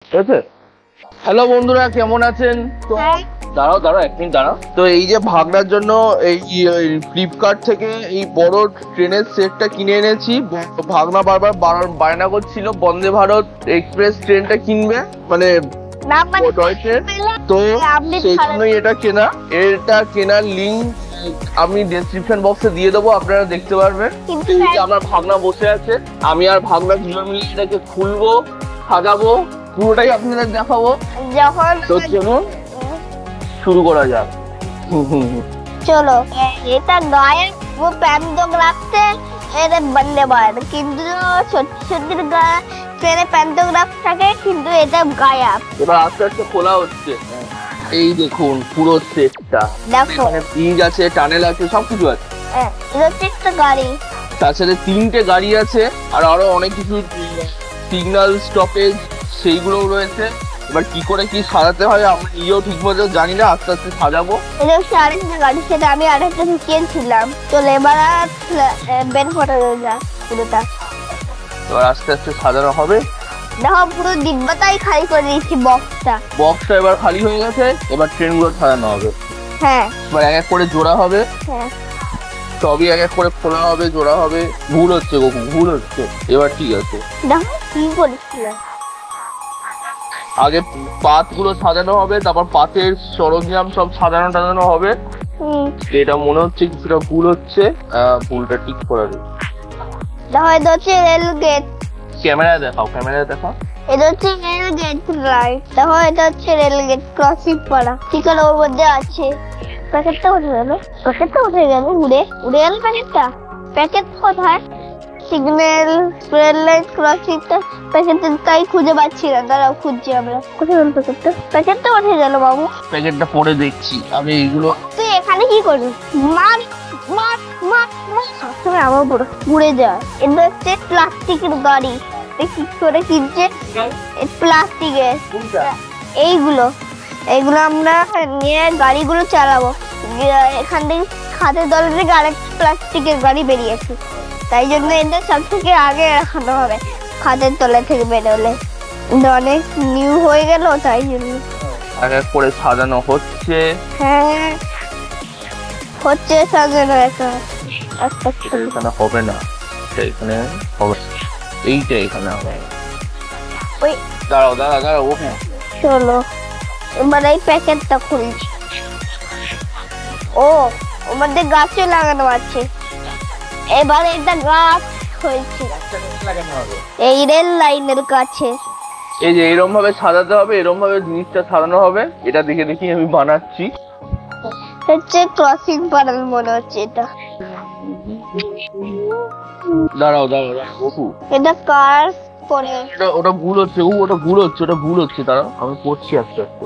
ঠিক আছে। হ্যালো বন্ধুরা, কেমন আছেন? তো দাঁড়াও এক মিনিট দাঁড়াও। তো এই যে ভাগনার জন্য এই ফ্লিপকার্ট থেকে এই বড় ট্রেনের সেটটা কিনে এনেছি। ভাগনা বারবার বায়না করছিল বন্দে ভারত এক্সপ্রেস ট্রেনটা কিনবে, মানে টয় ট্রেন। তো সেই জন্যই এটা কেনা। এটা কেনার লিঙ্ক আমি ডেসক্রিপশন বক্সে দিয়ে দেবো, আপনারা দেখতে পারবেন। আমার ভাগনা বসে আছে, আমি আর ভাগনা দুজন মিলে এটাকে খুলবো, সাজাবো, পুরোটাই আপনাদের দেখাবো। যখন তো চলুন শুরু করা যাক। চলো। এটা গায়ে वो पैंटोग्राफ से এটা বন্দে ভারত, কিন্তু সত্যি ট্রেনে প্যান্টোগ্রাফ থাকে, কিন্তু এটা গায়াব। এবার আস্তে আস্তে খোলা হচ্ছে। এই দেখুন পুরো সেটটা, দেখো এখানে ব্রিজ আছে, টানেল আছে, সবকিছু আছে। এটা হচ্ছে একটা গাড়ি, তার সাথে 3টে গাড়ি আছে, আর আরো অনেক কিছু সিগন্যাল স্টপেজ সেইগুলোও রয়েছে। এবার কি করে কি সাজাতে হয় আমরা নিজেও ঠিক মতো জানি না, আস্তে আস্তে সাজাবো। এটা হচ্ছে আরেকটা গাড়ি, সেটা আমি আরেকটা কিনছিলাম। চলো এবার বের ফটো যাক পুরোটা। এবার আস্তে আস্তে সাজানো হবে। দেখো পুরো ডিব্বাটাই খালি করে দিয়েছি, বক্সটা এবার খালি হয়ে গেছে। এবার ট্রেনগুলো সাজানো হবে। হ্যাঁ, এবার এক এক করে জোড়া হবে। হ্যাঁ, সবই এক এক করে খোলা হবে, জোড়া হবে। ভুল হচ্ছে গোকু, ভুল হচ্ছে। এবার ঠিক আছে। দেখো কি করেছিল। আগে পাতগুলো সাজানো হবে, তারপর পাতের সরঞ্জাম সব সাজানো হবে। এটা মনে হচ্ছে কিছুটা ভুল হচ্ছে, ভুলটা ঠিক করে দেবে। দেখো এটা হচ্ছে রেল গেট। ক্যামেরায় দেখাও, ক্যামেরায় দেখাও। এটা হচ্ছে রেল গেট রাইট। দেখো এটা হচ্ছে রেল গেট ক্রসিং করা, ঠিক আছে। ওর মধ্যে আছে প্যাকেটটা উঠে গেল, উড়ে গেল প্যাকেট কোথায়? সিগন্যাল রেল লাইন ক্রসিংটা প্যাকেটটাই খুঁজে পাচ্ছি না, দাঁড়াও খুঁজছি আমরা। কোথায় গেল প্যাকেটটা উঠে গেল বাবু। প্যাকেটটা পরে দেখছি আমি। এইগুলো তুই এখানে কি করবি? মার মার মার সবসময় আমার পুরো উড়ে যায়। এটা হচ্ছে প্লাস্টিকের গাড়ি, কি করে কিনছে প্লাস্টিকের। এইগুলো আমরা নিয়ে গাড়িগুলো চালাবো। এখান থেকে খাদের দলের থেকে আরেকটা প্লাস্টিকের গাড়ি বেরিয়েছে, তাই জন্য এটা সব থেকে আগে রাখানো হবে খাদের তলা থেকে বেরোলে। অনেক নিউ হয়ে গেল, তাই জন্য এক এক করে সাজানো হচ্ছে। হ্যাঁ হচ্ছে সাজানো। এখানে হবে না, এখানে হবে, এইটা এখানে হবে। ওই দাঁড়াও ওকে। চলো এবার এই প্যাকেটটা খুলছি। ও ওর মধ্যে গাছও লাগানো আছে। এবার এটা গাছ হয়েছে এই রেল লাইনের কাছে। এই যে এরকম ভাবে সাজাতে হবে, এরকম ভাবে জিনিসটা সাজানো হবে। এটা দেখে দেখি আমি বানাচ্ছি। হচ্ছে ক্রসিং প্যানেল মনে হচ্ছে এটা। দাঁড়াও ওকু। এটা কার পরে ওটা ভুল হচ্ছে, ওটা ভুল হচ্ছে। দাঁড়াও আমি পড়ছি আস্তে আস্তে।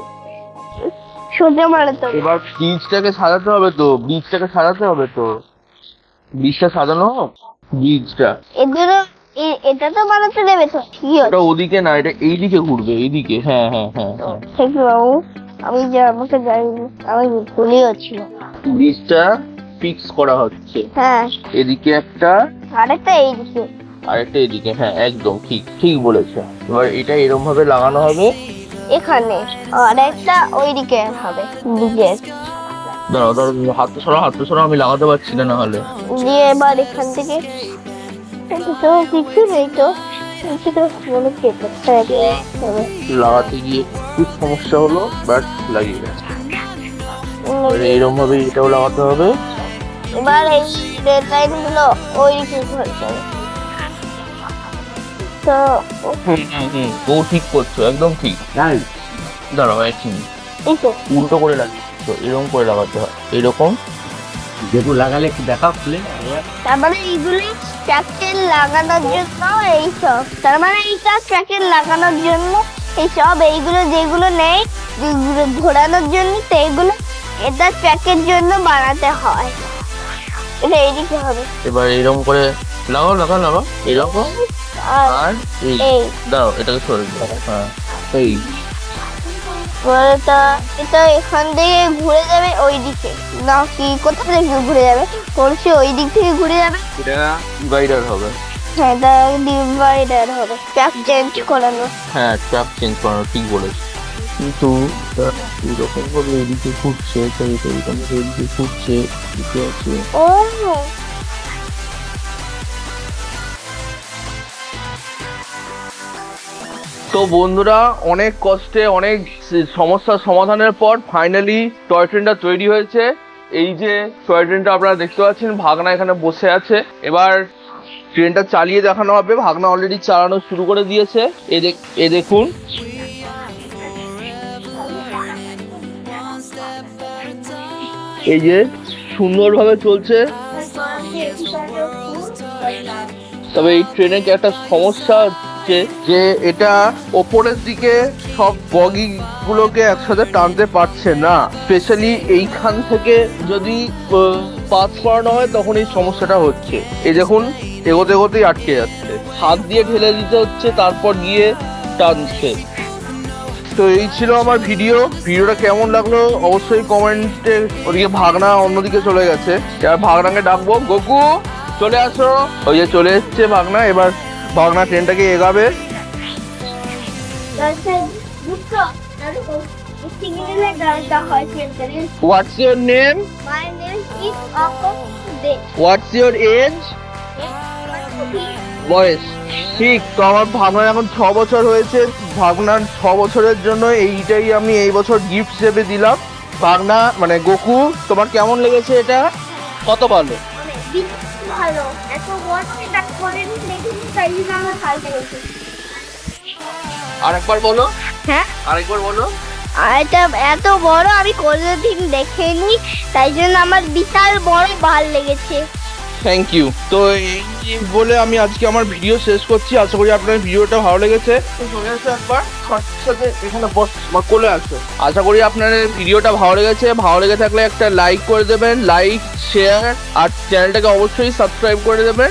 সোজা মারে তো। এবার ব্রিজটাকে সাজাতে হবে তো, ব্রিজটা সাজানো হোক। ব্রিজটা এটা তো বানাতে দেবে তো। ওটা ওদিকে না, এটা এইদিকে ঘুরবে, এইদিকে। হ্যাঁ ঠিক বাবু, আমি যে আমাকে জানি, আমি ভুলিয়েছিল। ব্রিজটা ফিক্স করা হচ্ছে। হ্যাঁ, এদিকে একটা, আরেকটা এইদিকে, আরেকটা এদিকে। হ্যাঁ একদম ঠিক বলেছে। এবার এটা এরকম ভাবে লাগানো হবে এখানে, আর একটা ওইদিকে হবে দিকে। দাঁড়াও হাতটা সরাও, আমি লাগাতে পারছি না, না হলে। দিয়ে এবার এখান থেকে কিছু নেই তো, লাগাতে গিয়ে খুব সমস্যা হলো, বাট লাগিয়ে গেছে। এইরকম ভাবে এটাও লাগাতে হবে। এবার এই রেড লাইন গুলো ওইদিকে ঘুরতে হবে। তো ও ঠিক করছো, একদম ঠিক। দাঁড়াও উল্টো করে লাগিয়েছো, এরকম করে লাগাতে হয়। এরকম যেগুলো লাগালে একটু দেখাও খুলে। তার মানে এইগুলি প্যাকেট লাগানোর জন্য এইসব, তার মানে এইটা প্যাকেট লাগানোর জন্য এইসব, এইগুলো যেগুলো নেই ঘোরানোর জন্য, তো এইগুলো এটা প্যাকের জন্য বানাতে হয়। এটা এইদিকে হবে। এবার এরকম করে লাগাও এরকম। আর এই দাও এটাকে সরে দাও। হ্যাঁ এই এটা এখান থেকে ঘুরে যাবে ওইদিকে, না কি কোথা থেকে ঘুরে যাবে? বলছি ওই দিক থেকে ঘুরে যাবে। এটা ডিভাইডার হবে। হ্যাঁ, এটা ডিভাইডার হবে, ট্র্যাক চেঞ্জ করানো। হ্যাঁ, ট্র্যাক চেঞ্জ করানো ঠিক বলেছ, কিন্তু এরকম ভাবে এদিকে ঘুরছে, তাই এদিকে ঘুরছে, ঠিক আছে। ও তো বন্ধুরা, অনেক কষ্টে অনেক সমস্যার সমাধানের পর ফাইনালি টয় ট্রেনটা তৈরি হয়েছে। এই যে টয় ট্রেনটা আপনারা দেখতে পাচ্ছেন, ভাগনা এখানে বসে আছে। এবার ট্রেনটা চালিয়ে দেখানো হবে। ভাগনা অলরেডি চালানো শুরু করে দিয়েছে। এ দেখুন, এই যে সুন্দরভাবে চলছে। তবে এই ট্রেনের কি একটা সমস্যা হচ্ছে যে এটা ওপরের দিকে সব বগি গুলোকে একসাথে টানতে পারছে না। স্পেশালি এইখান থেকে যদি পাস করানো হয় তখন এই সমস্যাটা হচ্ছে। এই দেখুন, এগোতে এগোতেই আটকে যাচ্ছে, হাত দিয়ে ঠেলে দিতে হচ্ছে, তারপর গিয়ে টানছে। তো এই ছিল আমার ভিডিওটা কেমন লাগলো অবশ্যই কমেন্টে। ওদিকে ভাগনা অন্যদিকে চলে গেছে, এবার ভাগনাকে ডাকবো, গোকু চলে আসো। ওই যে চলে এসছে ভাগনা। এবার ভাগনা ট্রেনটাকে এগাবে। What's your name? My name is Akon. What's your age? বয়স 6। তো আমার ভাগনার এখন 6 বছর হয়েছে। ভাগনার 6 বছরের জন্য এইটাই আমি এই বছর গিফট হিসেবে দিলাম। ভাগনা মানে গোকু, তোমার কেমন লেগেছে এটা? কত ভালো? ভালো, এত বড় এটা করেনি, দেখিনি, তাই জন্য আমার ভালো লেগেছে। আরেকবার বলো। হ্যাঁ, আরেকবার বলো। আর এটা এত বড় আমি কোনোদিন দেখিনি, তাই জন্য আমার বিশাল বড় ভালো লেগেছে। Thank you. তো এই বলে আমি আজকে আমার ভিডিও শেষ করছি। আশা করি আপনার ভিডিওটা ভালো লেগেছে। চলে আসো একবার সাথে, এখানে বস, আমার কোলে আসো। আশা করি আপনার ভিডিওটা ভালো লেগেছে। ভালো লেগে থাকলে একটা লাইক করে দেবেন, লাইক, শেয়ার, আর চ্যানেলটাকে অবশ্যই সাবস্ক্রাইব করে দেবেন।